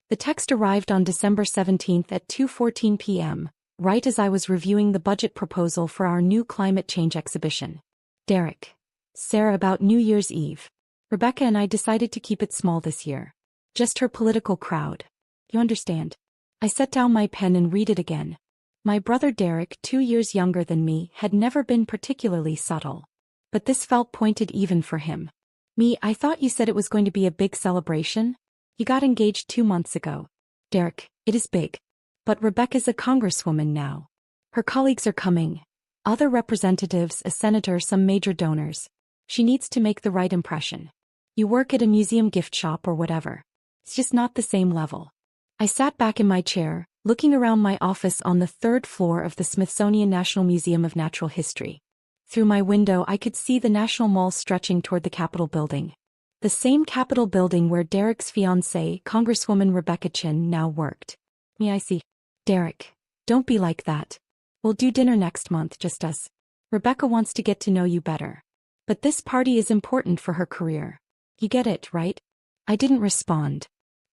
The text arrived on December 17th at 2:14 p.m., right as I was reviewing the budget proposal for our new climate change exhibition. Derek. Sarah, about New Year's Eve. Rebecca and I decided to keep it small this year. Just her political crowd. You understand? I set down my pen and read it again. My brother Derek, 2 years younger than me, had never been particularly subtle. But this felt pointed even for him. Me, I thought you said it was going to be a big celebration? You got engaged 2 months ago. Derek, it is big. But Rebecca's a congresswoman now. Her colleagues are coming. Other representatives, a senator, some major donors. She needs to make the right impression. You work at a museum gift shop or whatever. It's just not the same level. I sat back in my chair, looking around my office on the 3rd floor of the Smithsonian National Museum of Natural History. Through my window I could see the National Mall stretching toward the Capitol building. The same Capitol building where Derek's fiancée, Congresswoman Rebecca Chin, now worked. Me, I see. Derek, don't be like that. We'll do dinner next month, just us. Rebecca wants to get to know you better. But this party is important for her career. You get it, right? I didn't respond.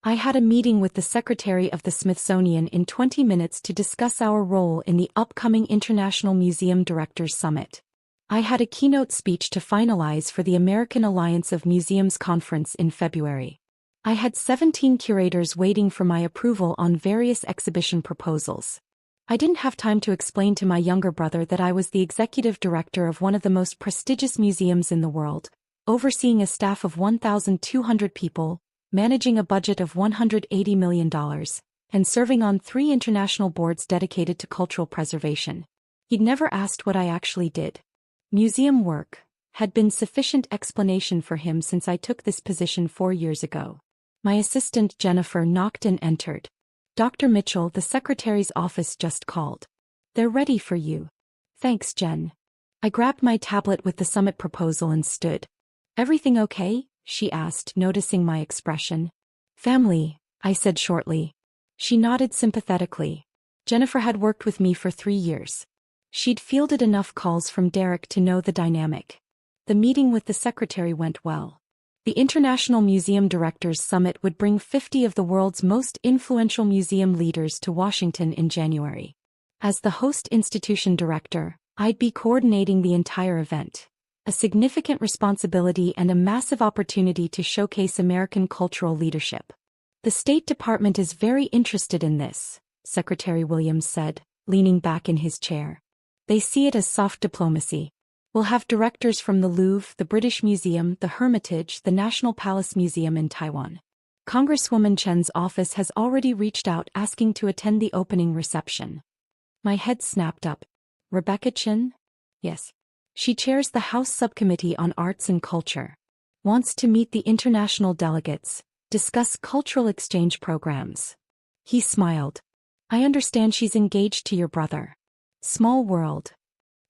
I had a meeting with the Secretary of the Smithsonian in 20 minutes to discuss our role in the upcoming International Museum Directors Summit. I had a keynote speech to finalize for the American Alliance of Museums conference in February. I had 17 curators waiting for my approval on various exhibition proposals. I didn't have time to explain to my younger brother that I was the executive director of one of the most prestigious museums in the world, overseeing a staff of 1,200 people, managing a budget of $180 million, and serving on 3 international boards dedicated to cultural preservation. He'd never asked what I actually did. Museum work had been sufficient explanation for him since I took this position 4 years ago. My assistant Jennifer knocked and entered. Dr. Mitchell, the secretary's office, just called. They're ready for you. Thanks, Jen. I grabbed my tablet with the summit proposal and stood. Everything okay? She asked, noticing my expression. Family, I said shortly. She nodded sympathetically. Jennifer had worked with me for 3 years. She'd fielded enough calls from Derek to know the dynamic. The meeting with the secretary went well. The International Museum Directors Summit would bring 50 of the world's most influential museum leaders to Washington in January. As the host institution director, I'd be coordinating the entire event. A significant responsibility and a massive opportunity to showcase American cultural leadership. The State Department is very interested in this, Secretary Williams said, leaning back in his chair. They see it as soft diplomacy. We'll have directors from the Louvre, the British Museum, the Hermitage, the National Palace Museum in Taiwan. Congresswoman Chen's office has already reached out asking to attend the opening reception. My head snapped up. Rebecca Chen? Yes. She chairs the House Subcommittee on Arts and Culture. Wants to meet the international delegates, discuss cultural exchange programs. He smiled. I understand she's engaged to your brother. Small world.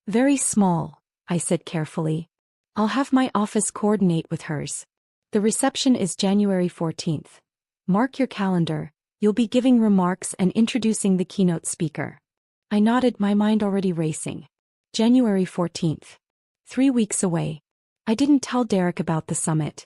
Very small, I said carefully. I'll have my office coordinate with hers. The reception is January 14th. Mark your calendar, you'll be giving remarks and introducing the keynote speaker. I nodded, my mind already racing. January 14th. 3 weeks away. I didn't tell Derek about the summit.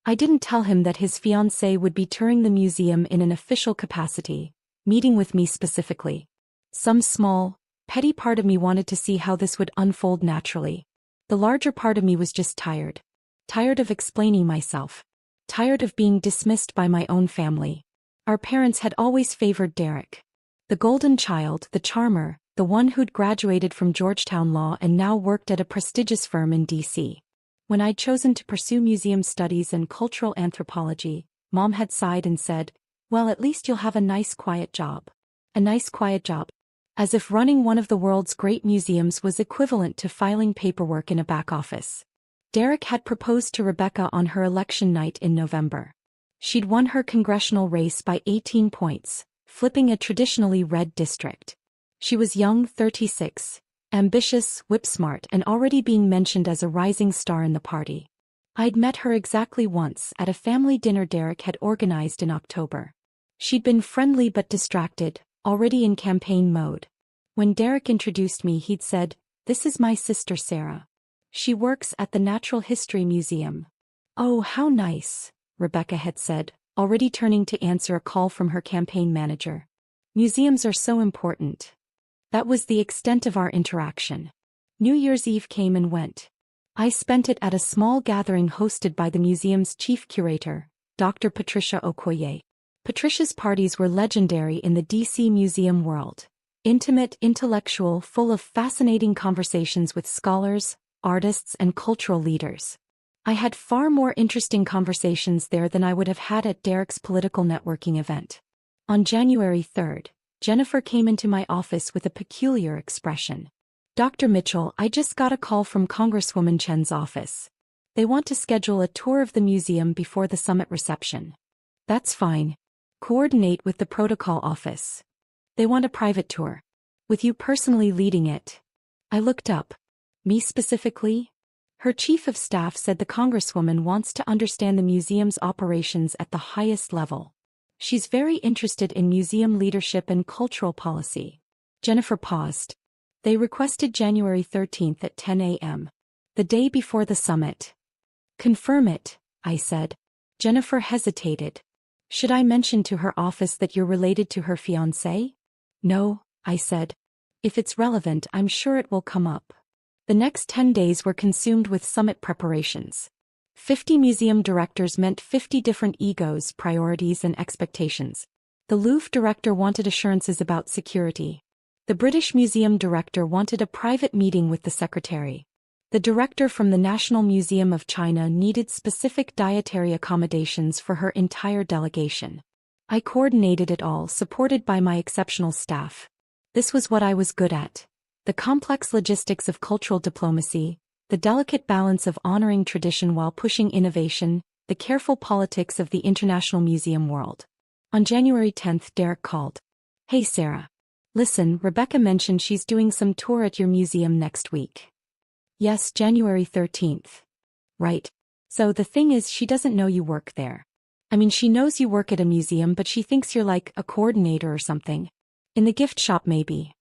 I didn't tell him that his fiancée would be touring the museum in an official capacity, meeting with me specifically. Some small, petty part of me wanted to see how this would unfold naturally. The larger part of me was just tired. Tired of explaining myself. Tired of being dismissed by my own family. Our parents had always favored Derek. The golden child, the charmer, the one who'd graduated from Georgetown Law and now worked at a prestigious firm in D.C. When I'd chosen to pursue museum studies and cultural anthropology, Mom had sighed and said, well, at least you'll have a nice quiet job. A nice quiet job. As if running one of the world's great museums was equivalent to filing paperwork in a back office. Derek had proposed to Rebecca on her election night in November. She'd won her congressional race by 18 points, flipping a traditionally red district. She was young, 36, ambitious, whip-smart, and already being mentioned as a rising star in the party. I'd met her exactly once at a family dinner Derek had organized in October. She'd been friendly but distracted, already in campaign mode. When Derek introduced me, he'd said, "This is my sister Sarah. She works at the Natural History Museum." "Oh, how nice," Rebecca had said, already turning to answer a call from her campaign manager. Museums are so important. That was the extent of our interaction. New Year's Eve came and went. I spent it at a small gathering hosted by the museum's chief curator, Dr. Patricia Okoye. Patricia's parties were legendary in the DC museum world. Intimate, intellectual, full of fascinating conversations with scholars, artists, and cultural leaders. I had far more interesting conversations there than I would have had at Derek's political networking event. On January 3rd, Jennifer came into my office with a peculiar expression. "Dr. Mitchell, I just got a call from Congresswoman Chen's office. They want to schedule a tour of the museum before the summit reception." "That's fine. Coordinate with the protocol office. They want a private tour. With you personally leading it." I looked up. Me specifically? Her chief of staff said the Congresswoman wants to understand the museum's operations at the highest level. She's very interested in museum leadership and cultural policy. Jennifer paused. They requested January 13th at 10 a.m. The day before the summit. "Confirm it," I said. Jennifer hesitated. "Should I mention to her office that you're related to her fiancé?" "No," I said. "If it's relevant, I'm sure it will come up." The next 10 days were consumed with summit preparations. 50 museum directors meant 50 different egos, priorities, and expectations. The Louvre director wanted assurances about security. The British Museum director wanted a private meeting with the secretary. The director from the National Museum of China needed specific dietary accommodations for her entire delegation. I coordinated it all, supported by my exceptional staff. This was what I was good at. The complex logistics of cultural diplomacy, the delicate balance of honoring tradition while pushing innovation, the careful politics of the international museum world. On January 10th, Derek called. "Hey Sarah. Listen, Rebecca mentioned she's doing some tour at your museum next week." "Yes, January 13th. "Right. So the thing is, she doesn't know you work there. I mean, she knows you work at a museum, but she thinks you're like a coordinator or something. In the gift shop maybe."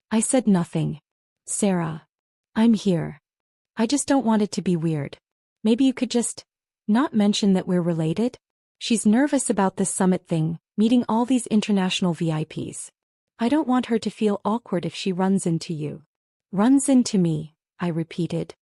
I said nothing. "Sarah. I'm here. I just don't want it to be weird. Maybe you could just not mention that we're related?" She's nervous about this summit thing, meeting all these international VIPs. I don't want her to feel awkward if she runs into you." "Runs into me," I repeated.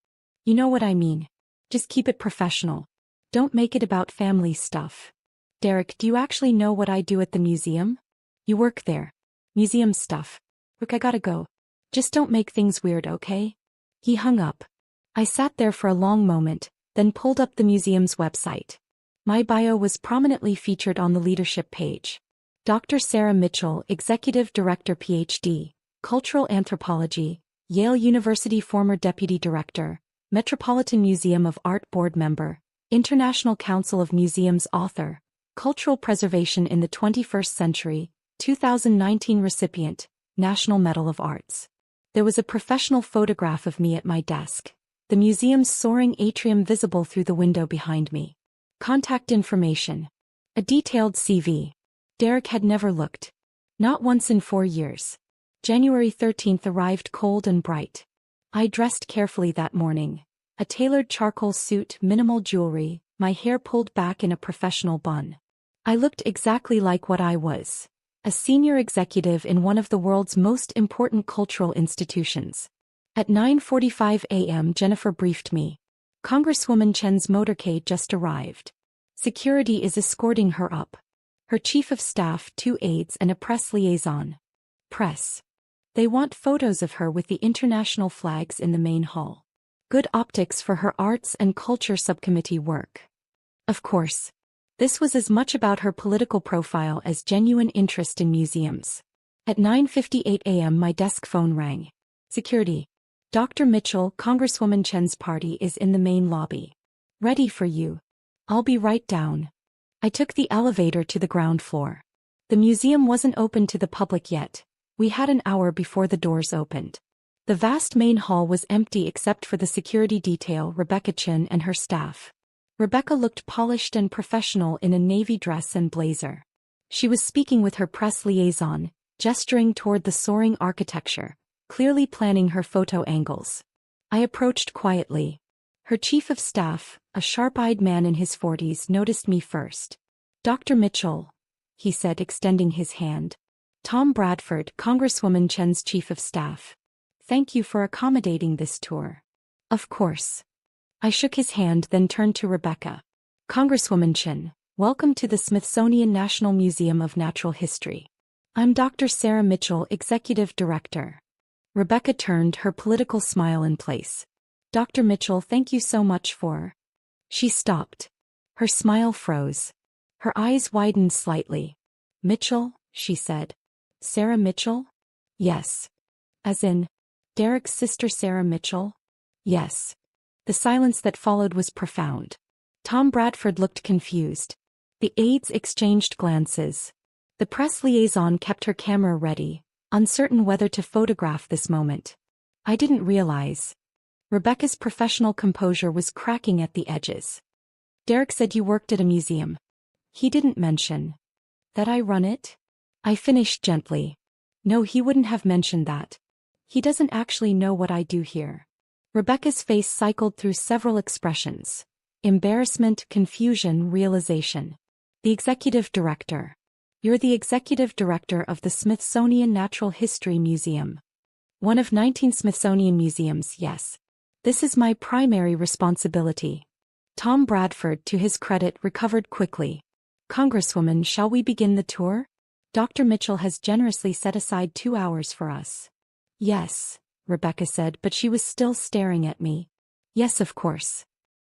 "You know what I mean. Just keep it professional. Don't make it about family stuff." "Derek, do you actually know what I do at the museum?" "You work there. Museum stuff. Look, I gotta go. Just don't make things weird, okay?" He hung up. I sat there for a long moment, then pulled up the museum's website. My bio was prominently featured on the leadership page. Dr. Sarah Mitchell, Executive Director Ph.D., Cultural Anthropology, Yale University former Deputy Director, Metropolitan Museum of Art Board Member, International Council of Museums Author, Cultural Preservation in the 21st Century, 2019 recipient, National Medal of Arts. There was a professional photograph of me at my desk, the museum's soaring atrium visible through the window behind me. Contact information. A detailed CV. Derek had never looked. Not once in 4 years. January 13th arrived cold and bright. I dressed carefully that morning. A tailored charcoal suit, minimal jewelry, my hair pulled back in a professional bun. I looked exactly like what I was. A senior executive in one of the world's most important cultural institutions. At 9:45 a.m. Jennifer briefed me. Congresswoman Chen's motorcade just arrived. Security is escorting her up. Her chief of staff, 2 aides and a press liaison. Press. They want photos of her with the international flags in the main hall. Good optics for her arts and culture subcommittee work. Of course. This was as much about her political profile as genuine interest in museums. At 9:58 a.m. my desk phone rang. Security. Dr. Mitchell, Congresswoman Chen's party is in the main lobby. Ready for you. I'll be right down. I took the elevator to the ground floor. The museum wasn't open to the public yet. We had an hour before the doors opened. The vast main hall was empty except for the security detail, Rebecca Chen and her staff. Rebecca looked polished and professional in a navy dress and blazer. She was speaking with her press liaison, gesturing toward the soaring architecture, clearly planning her photo angles. I approached quietly. Her chief of staff, a sharp-eyed man in his 40s, noticed me first. Dr. Mitchell, he said, extending his hand. Tom Bradford, Congresswoman Chen's chief of staff. Thank you for accommodating this tour. Of course. I shook his hand, then turned to Rebecca. Congresswoman Chen, welcome to the Smithsonian National Museum of Natural History. I'm Dr. Sarah Mitchell, Executive Director. Rebecca turned, her political smile in place. Dr. Mitchell, thank you so much for... She stopped. Her smile froze. Her eyes widened slightly. Mitchell, she said. Sarah Mitchell? Yes. As in, Derek's sister Sarah Mitchell? Yes. The silence that followed was profound. Tom Bradford looked confused. The aides exchanged glances. The press liaison kept her camera ready, uncertain whether to photograph this moment. I didn't realize. Rebecca's professional composure was cracking at the edges. Derek said you worked at a museum. He didn't mention that I run it? I finished gently. No, he wouldn't have mentioned that. He doesn't actually know what I do here. Rebecca's face cycled through several expressions. Embarrassment, confusion, realization. The executive director. You're the executive director of the Smithsonian Natural History Museum. One of 19 Smithsonian museums, yes. This is my primary responsibility. Tom Bradford, to his credit, recovered quickly. Congresswoman, shall we begin the tour? Dr. Mitchell has generously set aside 2 hours for us. Yes, Rebecca said, but she was still staring at me. Yes, of course.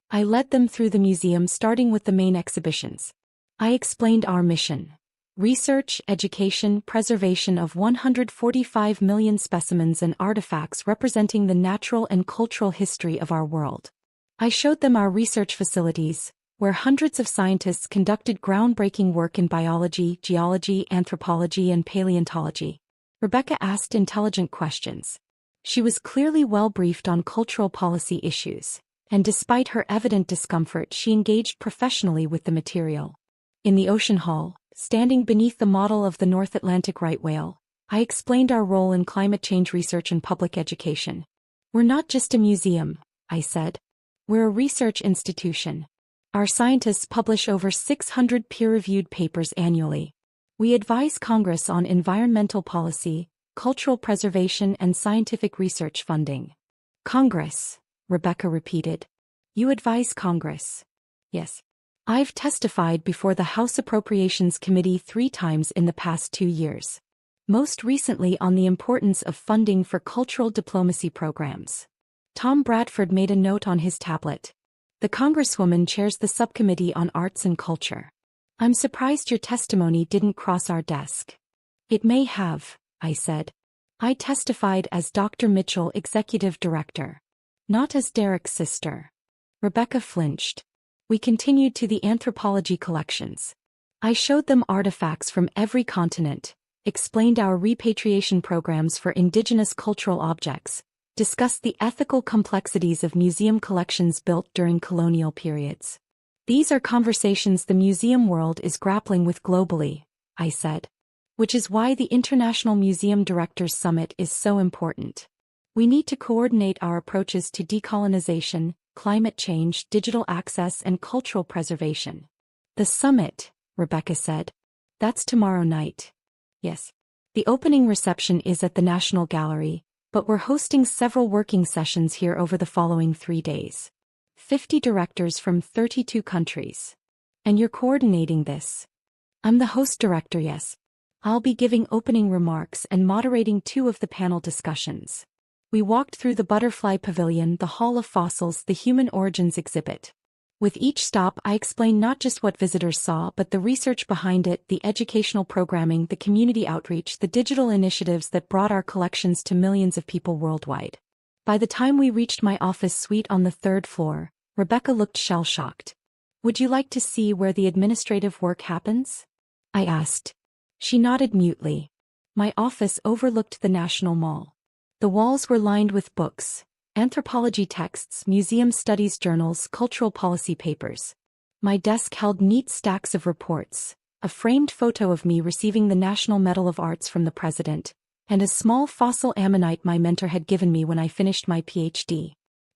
I led them through the museum, starting with the main exhibitions. I explained our mission. Research, education, preservation of 145 million specimens and artifacts representing the natural and cultural history of our world. I showed them our research facilities, where hundreds of scientists conducted groundbreaking work in biology, geology, anthropology, and paleontology. Rebecca asked intelligent questions. She was clearly well briefed on cultural policy issues, and despite her evident discomfort, she engaged professionally with the material. In the ocean hall, standing beneath the model of the North Atlantic right whale, I explained our role in climate change research and public education. We're not just a museum, I said. We're a research institution. Our scientists publish over 600 peer-reviewed papers annually. We advise Congress on environmental policy, cultural preservation, and scientific research funding. Congress, Rebecca repeated. You advise Congress? Yes. I've testified before the House Appropriations Committee 3 times in the past 2 years. Most recently on the importance of funding for cultural diplomacy programs. Tom Bradford made a note on his tablet. The Congresswoman chairs the subcommittee on arts and culture. I'm surprised your testimony didn't cross our desk. It may have, I said. I testified as Dr. Mitchell, Executive Director. Not as Derek's sister. Rebecca flinched. We continued to the anthropology collections. I showed them artifacts from every continent, explained our repatriation programs for indigenous cultural objects, discussed the ethical complexities of museum collections built during colonial periods. These are conversations the museum world is grappling with globally, I said. Which is why the International Museum Directors Summit is so important. We need to coordinate our approaches to decolonization, climate change, digital access, and cultural preservation. The summit, Rebecca said. That's tomorrow night. Yes. The opening reception is at the National Gallery, but we're hosting several working sessions here over the following 3 days. 50 directors from 32 countries. And you're coordinating this? I'm the host director, yes. I'll be giving opening remarks and moderating 2 of the panel discussions. We walked through the Butterfly Pavilion, the Hall of Fossils, the Human Origins exhibit. With each stop, I explained not just what visitors saw, but the research behind it, the educational programming, the community outreach, the digital initiatives that brought our collections to millions of people worldwide. By the time we reached my office suite on the 3rd floor, Rebecca looked shell-shocked. Would you like to see where the administrative work happens? I asked. She nodded mutely. My office overlooked the National Mall. The walls were lined with books, anthropology texts, museum studies journals, cultural policy papers. My desk held neat stacks of reports, a framed photo of me receiving the National Medal of Arts from the President, and a small fossil ammonite my mentor had given me when I finished my PhD.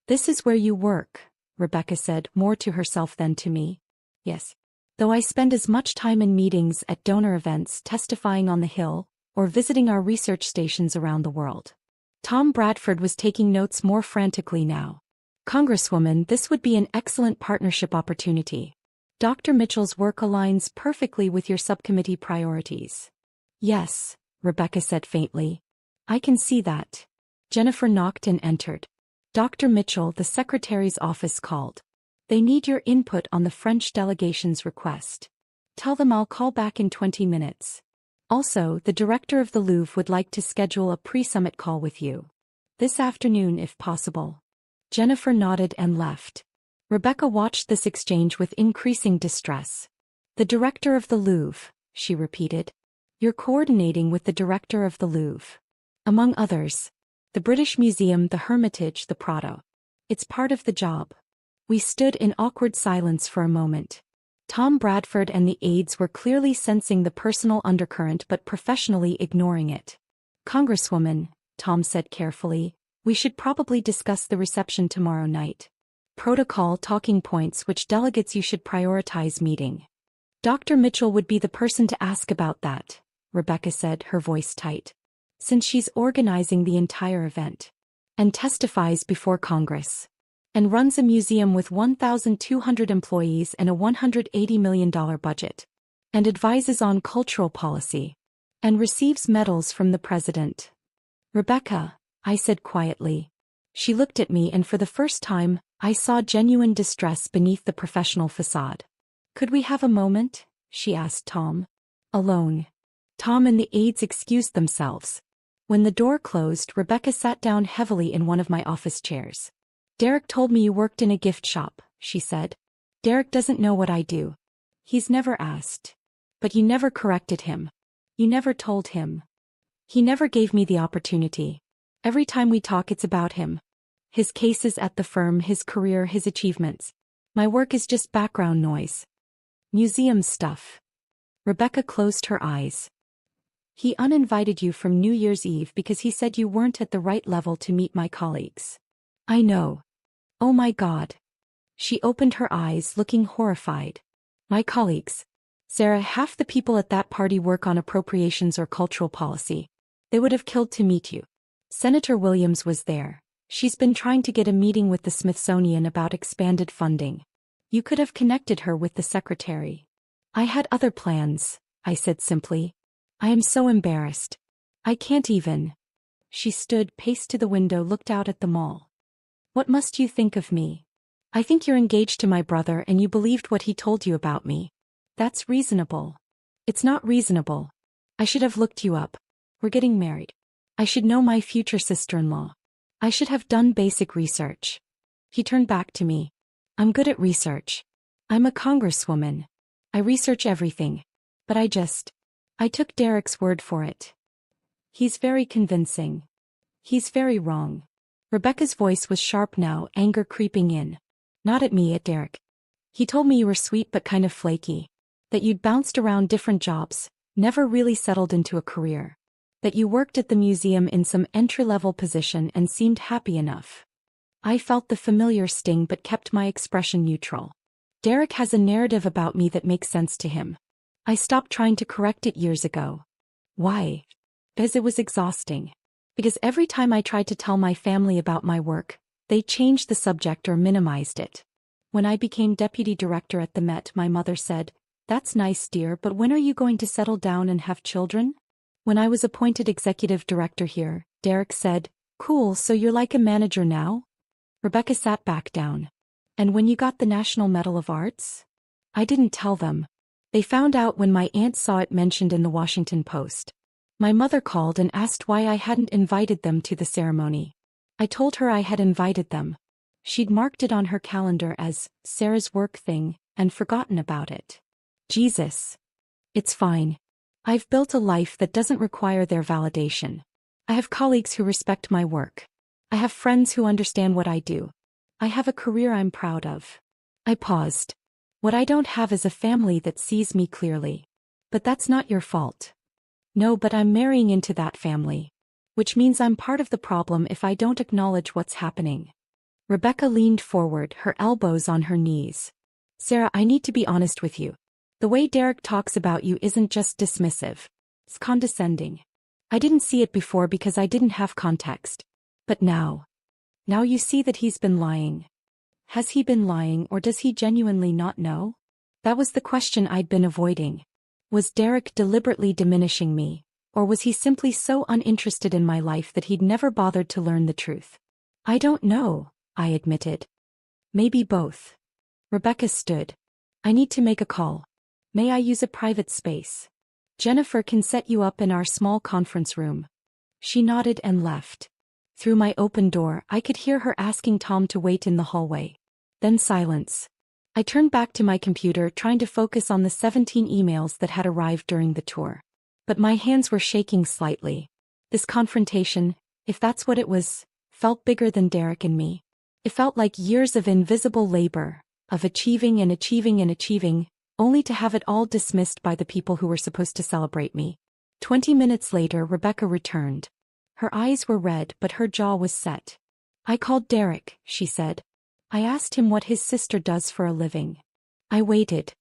This is where you work, Rebecca said, more to herself than to me. Yes. Though I spend as much time in meetings at donor events testifying on the Hill, or visiting our research stations around the world. Tom Bradford was taking notes more frantically now. Congresswoman, this would be an excellent partnership opportunity. Dr. Mitchell's work aligns perfectly with your subcommittee priorities. Yes, Rebecca said faintly. I can see that. Jennifer knocked and entered. Dr. Mitchell, the secretary's office called. They need your input on the French delegation's request. Tell them I'll call back in 20 minutes. Also, the director of the Louvre would like to schedule a pre-summit call with you. This afternoon if possible. Jennifer nodded and left. Rebecca watched this exchange with increasing distress. The director of the Louvre, she repeated. You're coordinating with the director of the Louvre. Among others. The British Museum, the Hermitage, the Prado. It's part of the job. We stood in awkward silence for a moment. Tom Bradford and the aides were clearly sensing the personal undercurrent but professionally ignoring it. Congresswoman, Tom said carefully, we should probably discuss the reception tomorrow night. Protocol talking points which delegates you should prioritize meeting. Dr. Mitchell would be the person to ask about that, Rebecca said, her voice tight. Since she's organizing the entire event. And testifies before Congress. And runs a museum with 1,200 employees and a $180 million budget. And advises on cultural policy. And receives medals from the president. Rebecca, I said quietly. She looked at me and for the first time, I saw genuine distress beneath the professional facade. Could we have a moment? She asked Tom. Alone. Tom and the aides excused themselves. When the door closed, Rebecca sat down heavily in one of my office chairs. Derek told me you worked in a gift shop, she said. Derek doesn't know what I do. He's never asked. But you never corrected him. You never told him. He never gave me the opportunity. Every time we talk it's about him. His cases at the firm, his career, his achievements. My work is just background noise. Museum stuff. Rebecca closed her eyes. He uninvited you from New Year's Eve because he said you weren't at the right level to meet my colleagues. I know. Oh my God. She opened her eyes, looking horrified. My colleagues. Sarah, half the people at that party work on appropriations or cultural policy. They would have killed to meet you. Senator Williams was there. She's been trying to get a meeting with the Smithsonian about expanded funding. You could have connected her with the secretary. I had other plans, I said simply. I am so embarrassed. I can't even. She stood, paced to the window, looked out at the mall. What must you think of me? I think you're engaged to my brother and you believed what he told you about me. That's reasonable. It's not reasonable. I should have looked you up. We're getting married. I should know my future sister-in-law. I should have done basic research. He turned back to me. I'm good at research. I'm a congresswoman. I research everything. But I took Derek's word for it. He's very convincing. He's very wrong. Rebecca's voice was sharp now, anger creeping in. Not at me, at Derek. He told me you were sweet but kind of flaky. That you'd bounced around different jobs, never really settled into a career. That you worked at the museum in some entry-level position and seemed happy enough. I felt the familiar sting but kept my expression neutral. Derek has a narrative about me that makes sense to him. I stopped trying to correct it years ago. Why? Because it was exhausting. Because every time I tried to tell my family about my work, they changed the subject or minimized it. When I became deputy director at the Met, my mother said, "That's nice, dear, but when are you going to settle down and have children?" When I was appointed executive director here, Derek said, "Cool, so you're like a manager now?" Rebecca sat back down. "And when you got the National Medal of Arts?" I didn't tell them. They found out when my aunt saw it mentioned in the Washington Post. My mother called and asked why I hadn't invited them to the ceremony. I told her I had invited them. She'd marked it on her calendar as Sarah's work thing and forgotten about it. Jesus. It's fine. I've built a life that doesn't require their validation. I have colleagues who respect my work. I have friends who understand what I do. I have a career I'm proud of. I paused. What I don't have is a family that sees me clearly. But that's not your fault. No, but I'm marrying into that family. Which means I'm part of the problem if I don't acknowledge what's happening. Rebecca leaned forward, her elbows on her knees. Sarah, I need to be honest with you. The way Derek talks about you isn't just dismissive. It's condescending. I didn't see it before because I didn't have context. But now you see that he's been lying. Has he been lying, or does he genuinely not know? That was the question I'd been avoiding. Was Derek deliberately diminishing me, or was he simply so uninterested in my life that he'd never bothered to learn the truth? I don't know, I admitted. Maybe both. Rebecca stood. I need to make a call. May I use a private space? Jennifer can set you up in our small conference room. She nodded and left. Through my open door, I could hear her asking Tom to wait in the hallway. Then silence. I turned back to my computer, trying to focus on the 17 emails that had arrived during the tour. But my hands were shaking slightly. This confrontation, if that's what it was, felt bigger than Derek and me. It felt like years of invisible labor, of achieving and achieving and achieving, only to have it all dismissed by the people who were supposed to celebrate me. 20 minutes later, Rebecca returned. Her eyes were red, but her jaw was set. I called Derek, she said. I asked him what his sister does for a living. I waited.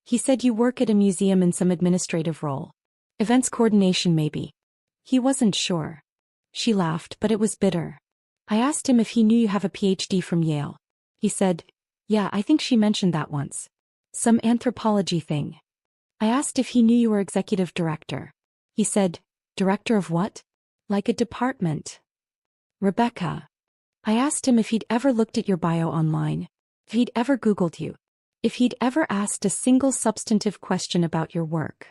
He said you work at a museum in some administrative role. Events coordination maybe. He wasn't sure. She laughed, but it was bitter. I asked him if he knew you have a PhD from Yale. He said, yeah, I think she mentioned that once. Some anthropology thing. I asked if he knew you were executive director. He said, director of what? Like a department. Rebecca. I asked him if he'd ever looked at your bio online, if he'd ever Googled you, if he'd ever asked a single substantive question about your work.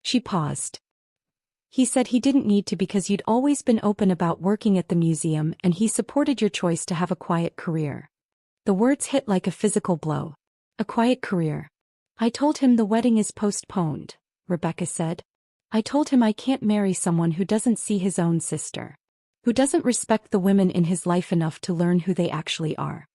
She paused. He said he didn't need to because you'd always been open about working at the museum and he supported your choice to have a quiet career. The words hit like a physical blow. A quiet career. I told him the wedding is postponed, Rebecca said. I told him I can't marry someone who doesn't see his own sister. Who doesn't respect the women in his life enough to learn who they actually are.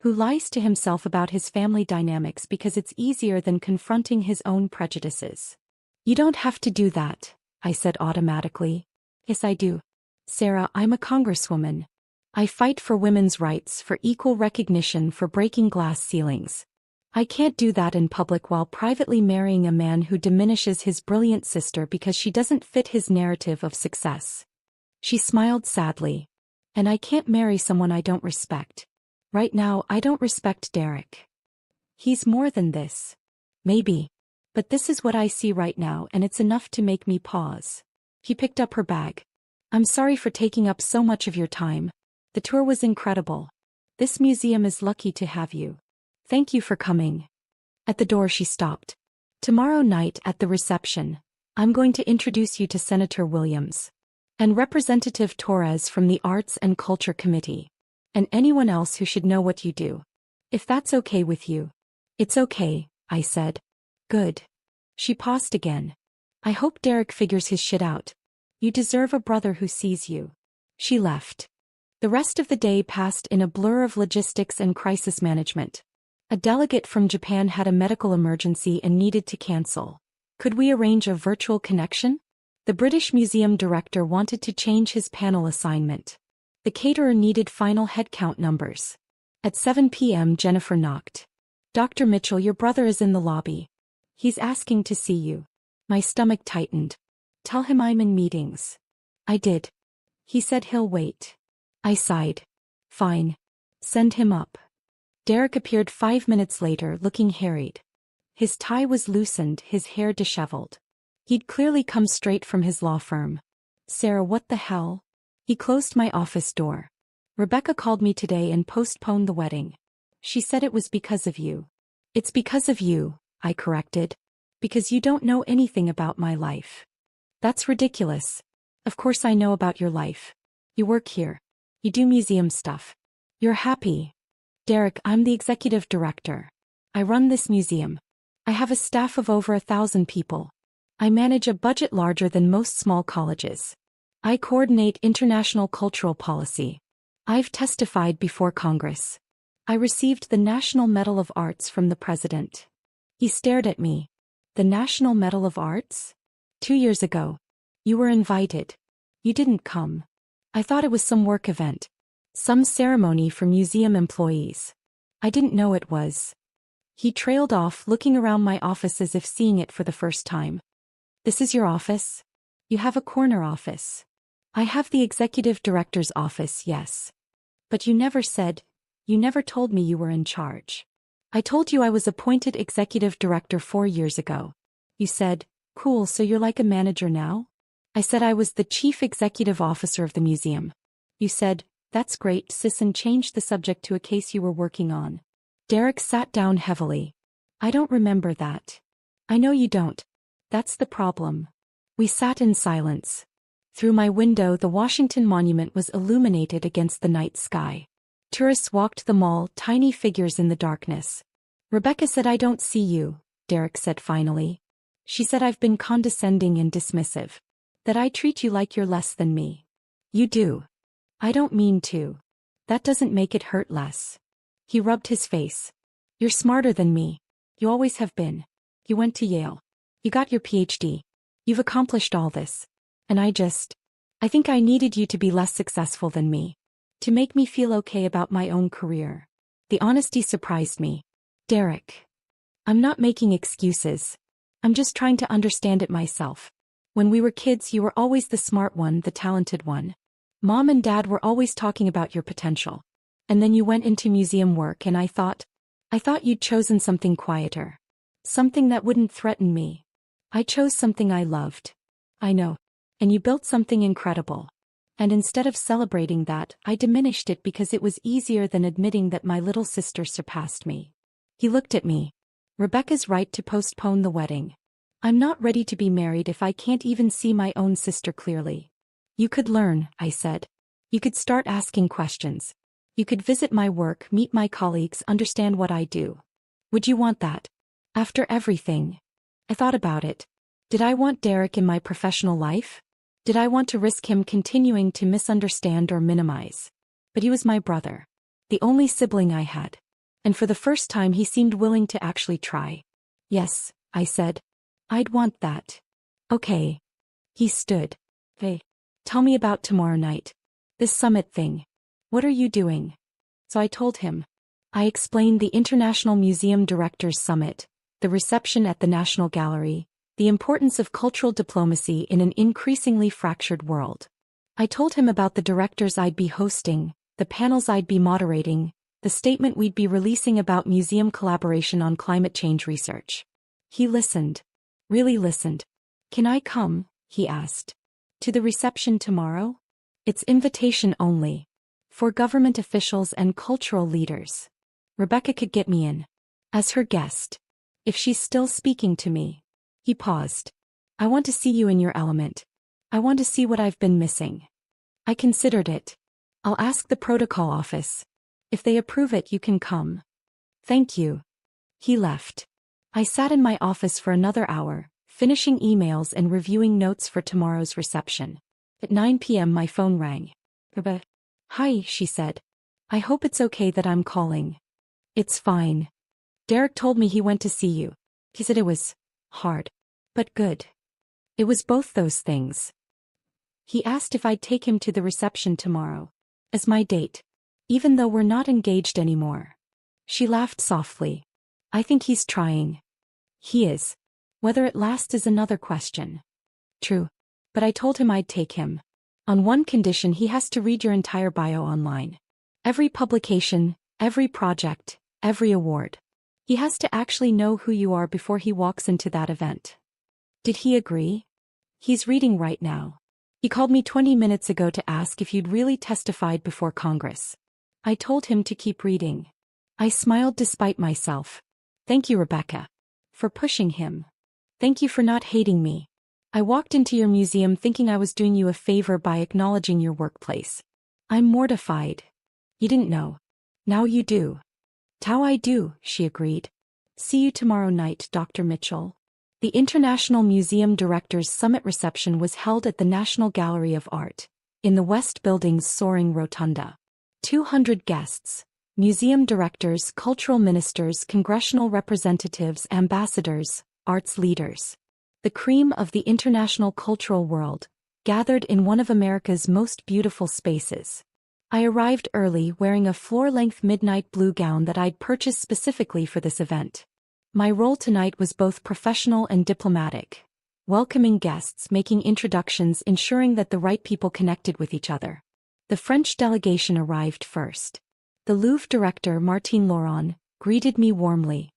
Who lies to himself about his family dynamics because it's easier than confronting his own prejudices. You don't have to do that, I said automatically. Yes, I do. Sarah, I'm a Congresswoman. I fight for women's rights, for equal recognition, for breaking glass ceilings. I can't do that in public while privately marrying a man who diminishes his brilliant sister because she doesn't fit his narrative of success. She smiled sadly. And I can't marry someone I don't respect. Right now, I don't respect Derek. He's more than this. Maybe. But this is what I see right now, and it's enough to make me pause. He picked up her bag. I'm sorry for taking up so much of your time. The tour was incredible. This museum is lucky to have you. Thank you for coming. At the door she stopped. Tomorrow night at the reception, I'm going to introduce you to Senator Williams. And Representative Torres from the Arts and Culture Committee. And anyone else who should know what you do. If that's okay with you. It's okay, I said. Good. She paused again. I hope Derek figures his shit out. You deserve a brother who sees you. She left. The rest of the day passed in a blur of logistics and crisis management. A delegate from Japan had a medical emergency and needed to cancel. Could we arrange a virtual connection? The British Museum director wanted to change his panel assignment. The caterer needed final headcount numbers. At 7 p.m. Jennifer knocked. Dr. Mitchell, your brother is in the lobby. He's asking to see you. My stomach tightened. Tell him I'm in meetings. I did. He said he'll wait. I sighed. Fine. Send him up. Derek appeared 5 minutes later, looking harried. His tie was loosened, his hair disheveled. He'd clearly come straight from his law firm. Sarah, what the hell? He closed my office door. Rebecca called me today and postponed the wedding. She said it was because of you. It's because of you, I corrected. Because you don't know anything about my life. That's ridiculous. Of course I know about your life. You work here. You do museum stuff. You're happy. Derek, I'm the executive director. I run this museum. I have a staff of over 1,000 people. I manage a budget larger than most small colleges. I coordinate international cultural policy. I've testified before Congress. I received the National Medal of Arts from the President. He stared at me. The National Medal of Arts? 2 years ago. You were invited. You didn't come. I thought it was some work event. Some ceremony for museum employees. I didn't know it was. He trailed off, looking around my office as if seeing it for the first time. This is your office? You have a corner office. I have the executive director's office, yes. But you never told me you were in charge. I told you I was appointed executive director 4 years ago. You said, cool, so you're like a manager now? I said I was the chief executive officer of the museum. You said, that's great, sis, and changed the subject to a case you were working on. Derek sat down heavily. I don't remember that. I know you don't. That's the problem. We sat in silence. Through my window, the Washington Monument was illuminated against the night sky. Tourists walked the mall, tiny figures in the darkness. Rebecca said, I don't see you, Derek said finally. She said I've been condescending and dismissive. That I treat you like you're less than me. You do. I don't mean to. That doesn't make it hurt less. He rubbed his face. You're smarter than me. You always have been. You went to Yale. You got your PhD. You've accomplished all this. And I think I needed you to be less successful than me. To make me feel okay about my own career. The honesty surprised me. Derek. I'm not making excuses. I'm just trying to understand it myself. When we were kids, you were always the smart one, the talented one. Mom and Dad were always talking about your potential. And then you went into museum work and I thought you'd chosen something quieter. Something that wouldn't threaten me. I chose something I loved. I know. And you built something incredible. And instead of celebrating that, I diminished it because it was easier than admitting that my little sister surpassed me. He looked at me. Rebecca's right to postpone the wedding. I'm not ready to be married if I can't even see my own sister clearly. You could learn, I said. You could start asking questions. You could visit my work, meet my colleagues, understand what I do. Would you want that? After everything? I thought about it. Did I want Derek in my professional life? Did I want to risk him continuing to misunderstand or minimize? But he was my brother. The only sibling I had. And for the first time he seemed willing to actually try. Yes, I said. I'd want that. Okay. He stood. Hey. Tell me about tomorrow night. This summit thing. What are you doing? So I told him. I explained the International Museum Directors Summit, the reception at the National Gallery, the importance of cultural diplomacy in an increasingly fractured world. I told him about the directors I'd be hosting, the panels I'd be moderating, the statement we'd be releasing about museum collaboration on climate change research. He listened. Really listened. Can I come? He asked. To the reception tomorrow? It's invitation only. For government officials and cultural leaders. Rebecca could get me in. As her guest. If she's still speaking to me. He paused. I want to see you in your element. I want to see what I've been missing. I considered it. I'll ask the protocol office. If they approve it, you can come. Thank you. He left. I sat in my office for another hour, finishing emails and reviewing notes for tomorrow's reception. At 9 p.m. my phone rang. Hi, she said. I hope it's okay that I'm calling. It's fine. Derek told me he went to see you. He said it was hard. But good. It was both those things. He asked if I'd take him to the reception tomorrow. As my date. Even though we're not engaged anymore. She laughed softly. I think he's trying. He is. Whether it lasts is another question. True. But I told him I'd take him. On one condition: he has to read your entire bio online. Every publication, every project, every award. He has to actually know who you are before he walks into that event. Did he agree? He's reading right now. He called me 20 minutes ago to ask if you'd really testified before Congress. I told him to keep reading. I smiled despite myself. Thank you, Rebecca. For pushing him. Thank you for not hating me. I walked into your museum thinking I was doing you a favor by acknowledging your workplace. I'm mortified. You didn't know. Now you do. Tao I do, she agreed. See you tomorrow night, Dr. Mitchell. The International Museum Directors Summit reception was held at the National Gallery of Art, in the West Building's soaring rotunda. 200 guests, museum directors, cultural ministers, congressional representatives, ambassadors, arts leaders. The cream of the international cultural world, gathered in one of America's most beautiful spaces. I arrived early wearing a floor-length midnight blue gown that I'd purchased specifically for this event. My role tonight was both professional and diplomatic. Welcoming guests, making introductions, ensuring that the right people connected with each other. The French delegation arrived first. The Louvre director, Martine Laurent, greeted me warmly.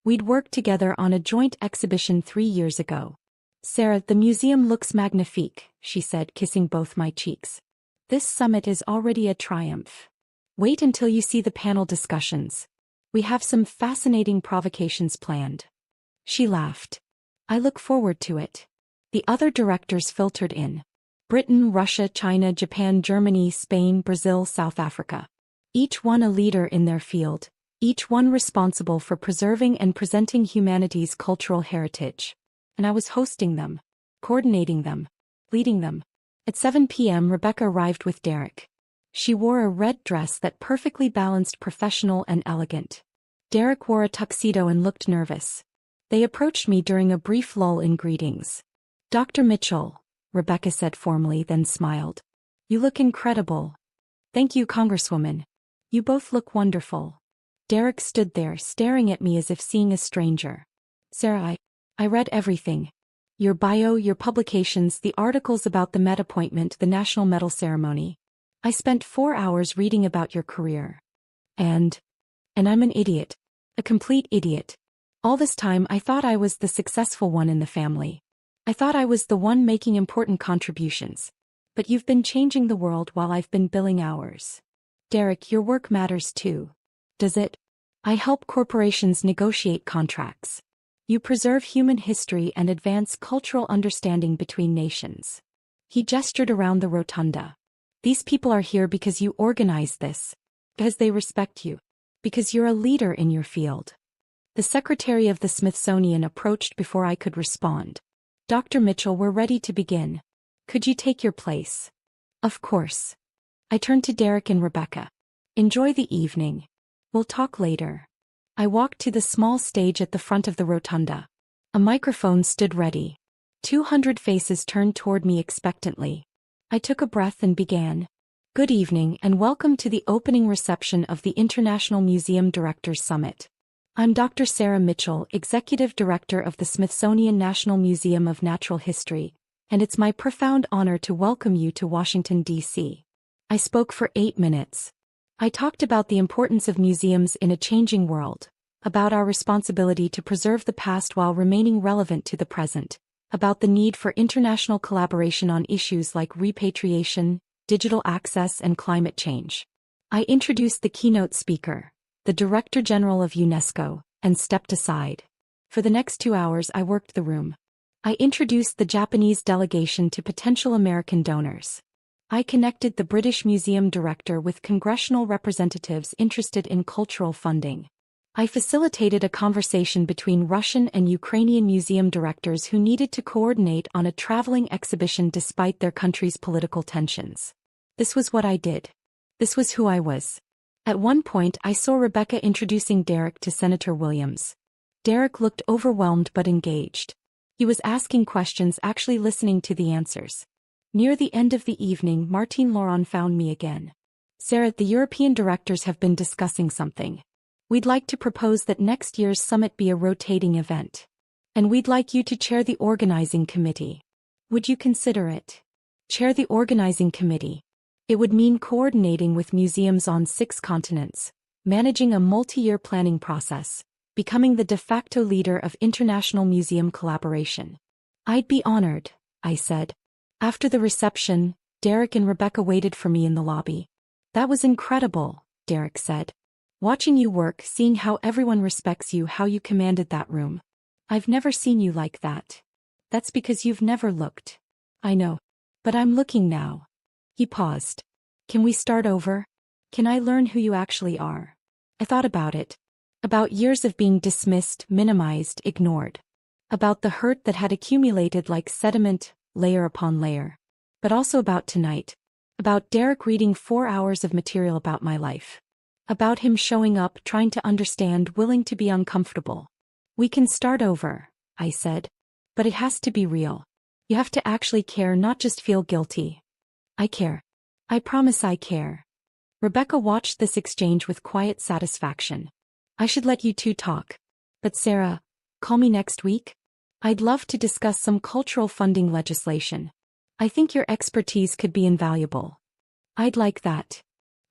We'd worked together on a joint exhibition 3 years ago. "Sarah, the museum looks magnifique," she said, kissing both my cheeks. "This summit is already a triumph. Wait until you see the panel discussions. We have some fascinating provocations planned." She laughed. "I look forward to it." The other directors filtered in. Britain, Russia, China, Japan, Germany, Spain, Brazil, South Africa. Each one a leader in their field, each one responsible for preserving and presenting humanity's cultural heritage. And I was hosting them, coordinating them, leading them. At 7 p.m. Rebecca arrived with Derek. She wore a red dress that perfectly balanced professional and elegant. Derek wore a tuxedo and looked nervous. They approached me during a brief lull in greetings. "Dr. Mitchell," Rebecca said formally, then smiled. "You look incredible." "Thank you, Congresswoman. You both look wonderful." Derek stood there, staring at me as if seeing a stranger. "Sarah, I read everything. Your bio, your publications, the articles about the Met appointment, the National Medal ceremony. I spent 4 hours reading about your career. And I'm an idiot. A complete idiot. All this time I thought I was the successful one in the family. I thought I was the one making important contributions. But you've been changing the world while I've been billing hours. Derek, your work matters too. Does it? I help corporations negotiate contracts. You preserve human history and advance cultural understanding between nations." He gestured around the rotunda. "These people are here because you organize this. Because they respect you. Because you're a leader in your field." The secretary of the Smithsonian approached before I could respond. "Dr. Mitchell, we're ready to begin. Could you take your place?" "Of course." I turned to Derek and Rebecca. "Enjoy the evening. We'll talk later." I walked to the small stage at the front of the rotunda. A microphone stood ready. 200 faces turned toward me expectantly. I took a breath and began. "Good evening and welcome to the opening reception of the International Museum Directors Summit. I'm Dr. Sarah Mitchell, Executive Director of the Smithsonian National Museum of Natural History, and it's my profound honor to welcome you to Washington, D.C. I spoke for 8 minutes. I talked about the importance of museums in a changing world, about our responsibility to preserve the past while remaining relevant to the present, about the need for international collaboration on issues like repatriation, digital access, and climate change. I introduced the keynote speaker, the Director General of UNESCO, and stepped aside. For the next 2 hours I worked the room. I introduced the Japanese delegation to potential American donors. I connected the British Museum Director with congressional representatives interested in cultural funding. I facilitated a conversation between Russian and Ukrainian museum directors who needed to coordinate on a traveling exhibition despite their country's political tensions. This was what I did. This was who I was. At one point I saw Rebecca introducing Derek to Senator Williams. Derek looked overwhelmed but engaged. He was asking questions, actually listening to the answers. Near the end of the evening, Martine Laurent found me again. "Sarah, the European directors have been discussing something. We'd like to propose that next year's summit be a rotating event. And we'd like you to chair the organizing committee. Would you consider it?" Chair the organizing committee. It would mean coordinating with museums on 6 continents, managing a multi-year planning process, becoming the de facto leader of international museum collaboration. "I'd be honored," I said. After the reception, Derek and Rebecca waited for me in the lobby. "That was incredible," Derek said. "Watching you work, seeing how everyone respects you, how you commanded that room. I've never seen you like that." "That's because you've never looked." "I know. But I'm looking now." He paused. "Can we start over? Can I learn who you actually are?" I thought about it. About years of being dismissed, minimized, ignored. About the hurt that had accumulated like sediment, layer upon layer. But also about tonight. About Derek reading 4 hours of material about my life. About him showing up, trying to understand, willing to be uncomfortable. "We can start over," I said. "But it has to be real. You have to actually care, not just feel guilty." "I care. I promise I care." Rebecca watched this exchange with quiet satisfaction. "I should let you two talk. But Sarah, Call me next week? I'd love to discuss some cultural funding legislation. I think your expertise could be invaluable. I'd like that.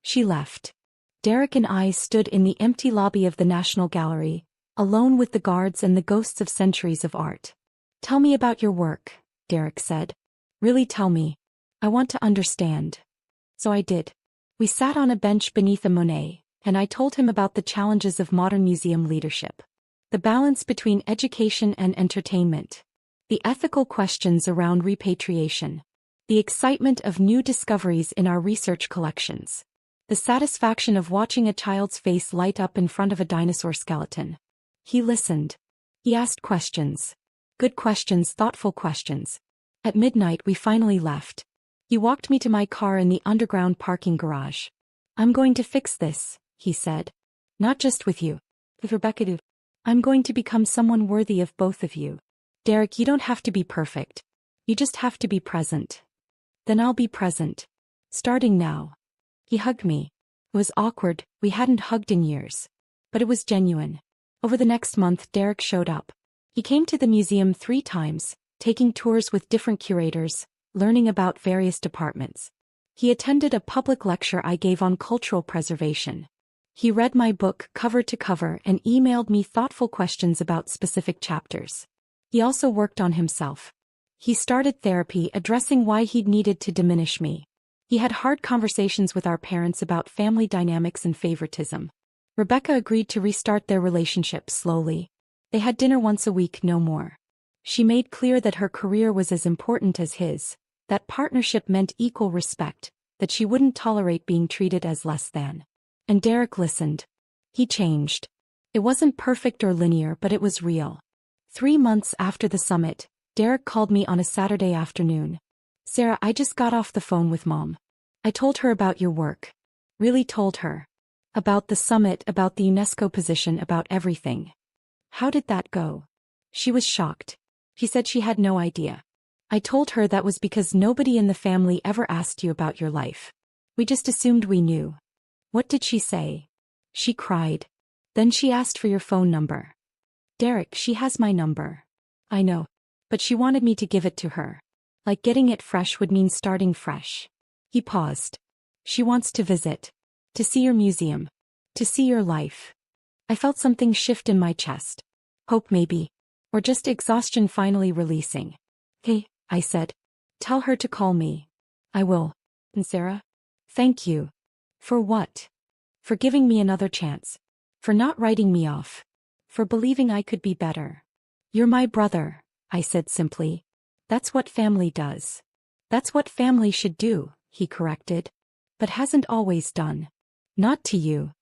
She left. Derek and I stood in the empty lobby of the National Gallery, alone with the guards and the ghosts of centuries of art. Tell me about your work, Derek said. Really tell me. I want to understand. So I did. We sat on a bench beneath a Monet, and I told him about the challenges of modern museum leadership. The balance between education and entertainment. The ethical questions around repatriation. The excitement of new discoveries in our research collections. The satisfaction of watching a child's face light up in front of a dinosaur skeleton. He listened. He asked questions. Good questions, thoughtful questions. At midnight we finally left. He walked me to my car in the underground parking garage. I'm going to fix this, he said. Not just with you. With Rebecca. I'm going to become someone worthy of both of you. Derek, you don't have to be perfect. You just have to be present. Then I'll be present. Starting now. He hugged me. It was awkward, we hadn't hugged in years. But it was genuine. Over the next month Derek showed up. He came to the museum 3 times, taking tours with different curators, learning about various departments. He attended a public lecture I gave on cultural preservation. He read my book cover to cover and emailed me thoughtful questions about specific chapters. He also worked on himself. He started therapy addressing why he'd needed to diminish me. He had hard conversations with our parents about family dynamics and favoritism. Rebecca agreed to restart their relationship slowly. They had dinner once a week, no more. She made clear that her career was as important as his, that partnership meant equal respect, that she wouldn't tolerate being treated as less than. And Derek listened. He changed. It wasn't perfect or linear, but it was real. 3 months after the summit, Derek called me on a Saturday afternoon. Sarah, I just got off the phone with Mom. I told her about your work. Really told her. About the summit, about the UNESCO position, about everything. How did that go? She was shocked. She said she had no idea. I told her that was because nobody in the family ever asked you about your life. We just assumed we knew. What did she say? She cried. Then she asked for your phone number. Derek, she has my number. I know. But she wanted me to give it to her. Like getting it fresh would mean starting fresh. He paused. She wants to visit. To see your museum. To see your life. I felt something shift in my chest. Hope maybe. Or just exhaustion finally releasing. Hey, I said. Tell her to call me. I will. And Sarah? Thank you. For what? For giving me another chance. For not writing me off. For believing I could be better. You're my brother, I said simply. That's what family does. That's what family should do, he corrected. But hasn't always done. Not to you.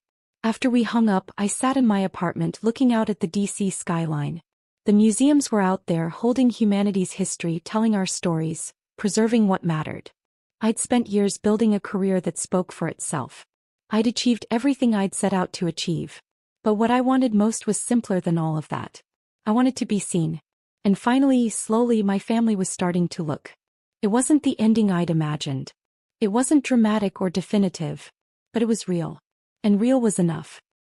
After we hung up, I sat in my apartment looking out at the DC skyline. The museums were out there holding humanity's history, telling our stories, preserving what mattered. I'd spent years building a career that spoke for itself. I'd achieved everything I'd set out to achieve. But what I wanted most was simpler than all of that. I wanted to be seen. And finally, slowly, my family was starting to look. It wasn't the ending I'd imagined. It wasn't dramatic or definitive. But it was real. And real was enough.